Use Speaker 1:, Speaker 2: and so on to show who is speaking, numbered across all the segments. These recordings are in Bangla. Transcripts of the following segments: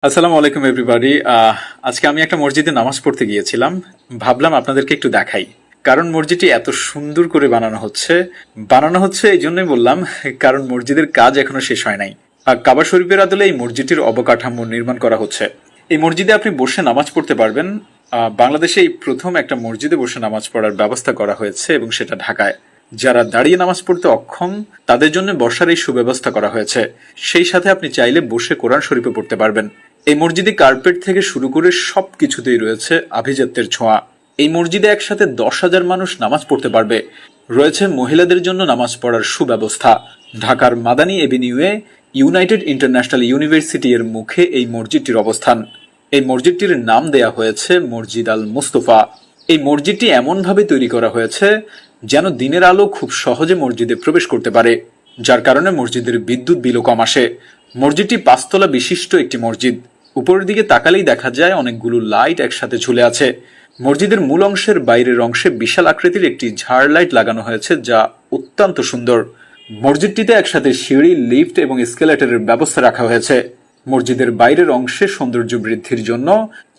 Speaker 1: আসসালামু আলাইকুম এভরিবডি। আজকে আমি একটা মসজিদে নামাজ পড়তে গিয়েছিলাম। ভাবলাম আপনাদেরকে একটু দেখাই, কারণ মসজিদটি এত সুন্দর করে বানানো হচ্ছে এই জন্যই বললাম, কারণ মসজিদের কাজ এখনো শেষ হয় নাই। কাবা শরীফের আদলে এই মসজিদটির অবকাঠামো নির্মাণ করা হচ্ছে। এই মসজিদে আপনি বসে নামাজ পড়তে পারবেন। বাংলাদেশে এই প্রথম একটা মসজিদে বসে নামাজ পড়ার ব্যবস্থা করা হয়েছে, এবং সেটা ঢাকায়। যারা দাঁড়িয়ে নামাজ পড়তে অক্ষম তাদের জন্য বসার এই সুব্যবস্থা করা হয়েছে। সেই সাথে আপনি চাইলে বসে কোরআন শরীফে পড়তে পারবেন। এই মসজিদে কার্পেট থেকে শুরু করে সবকিছুতেই রয়েছে আভিজাত্যের ছোঁয়া। এই মসজিদে একসাথে 10,000 মানুষ নামাজ পড়তে পারবে। রয়েছে মহিলাদের জন্য নামাজ পড়ার সুব্যবস্থা। ঢাকার মাদানী এভিনিউয়ে ইউনাইটেড ইন্টারন্যাশনাল ইউনিভার্সিটি এর মুখে এই মসজিদটির অবস্থান। এই মসজিদটির নাম দেয়া হয়েছে মসজিদ আল মুস্তফা। এই মসজিদটি এমনভাবে তৈরি করা হয়েছে যেন দিনের আলো খুব সহজে মসজিদে প্রবেশ করতে পারে, যার কারণে মসজিদের বিদ্যুৎ বিলও কম আসে। মসজিদটি 5 তলা বিশিষ্ট একটি মসজিদ। উপরের দিকে তাকালেই দেখা যায় অনেকগুলো লাইট একসাথে ঝুলে আছে। মসজিদের মূল অংশের বাইরের অংশে বিশাল আকৃতির একটি ঝাড় লাইট লাগানো হয়েছে, যা অত্যন্ত সুন্দর। মসজিদটিতে একসাথে সিঁড়ি, লিফট এবং এসকেলেটরের ব্যবস্থা রাখা হয়েছে। মসজিদের বাইরের অংশে সৌন্দর্য বৃদ্ধির জন্য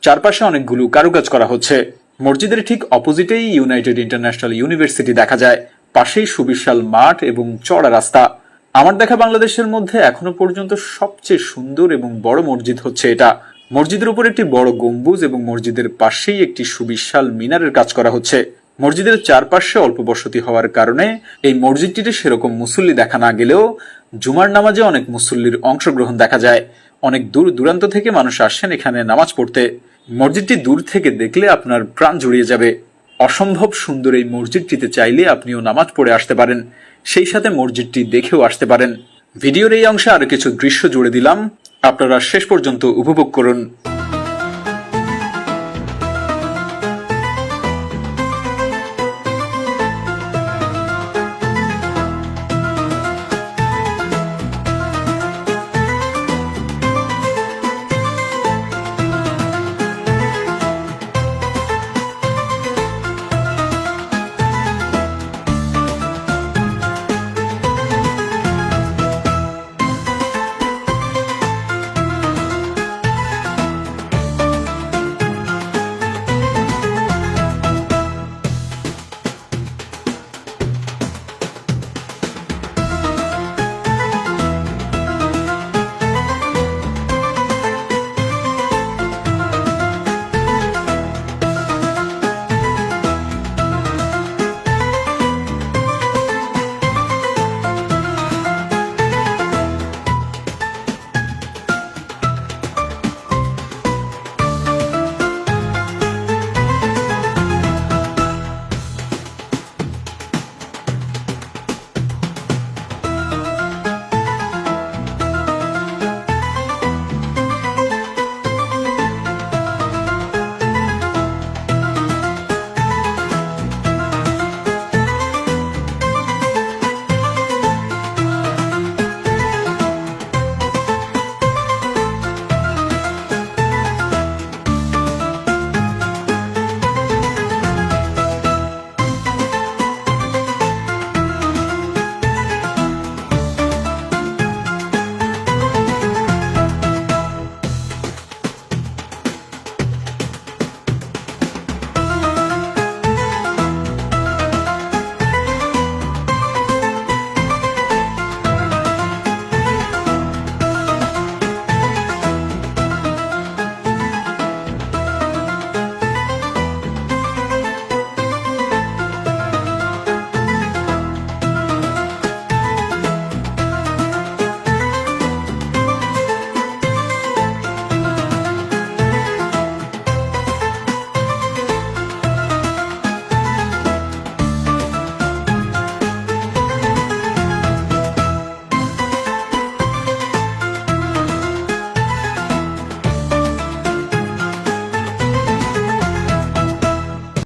Speaker 1: চারপাশে অনেকগুলো কারুকাজ করা হচ্ছে। মসজিদের ঠিক অপোজিটেই ইউনাইটেড ইন্টারন্যাশনাল ইউনিভার্সিটি দেখা যায়। পাশেই সুবিশাল মাঠ এবং চড়া রাস্তা। আমার দেখা বাংলাদেশের মধ্যে এখনো পর্যন্ত সবচেয়ে সুন্দর এবং বড় মসজিদ হচ্ছে এটা। মসজিদের উপর একটি বড় গম্বুজ এবং মসজিদের পাশেই একটি সুবিশাল মিনারের কাজ করা হচ্ছে। মসজিদের চারপাশে অল্প বসতি হওয়ার কারণে এই মসজিদটিতে সেরকম মুসল্লি দেখা না গেলেও জুমার নামাজে অনেক মুসল্লির অংশগ্রহণ দেখা যায়। অনেক দূর দূরান্ত থেকে মানুষ আসেন এখানে নামাজ পড়তে। মসজিদটি দূর থেকে দেখলে আপনার প্রাণ জুড়িয়ে যাবে। অসম্ভব সুন্দর এই মসজিদটিতে চাইলে আপনিও নামাজ পড়ে আসতে পারেন, সেই সাথে মসজিদটি দেখেও আসতে পারেন। ভিডিওর এই অংশে আরো কিছু দৃশ্য জুড়ে দিলাম, আপনারা শেষ পর্যন্ত উপভোগ করুন।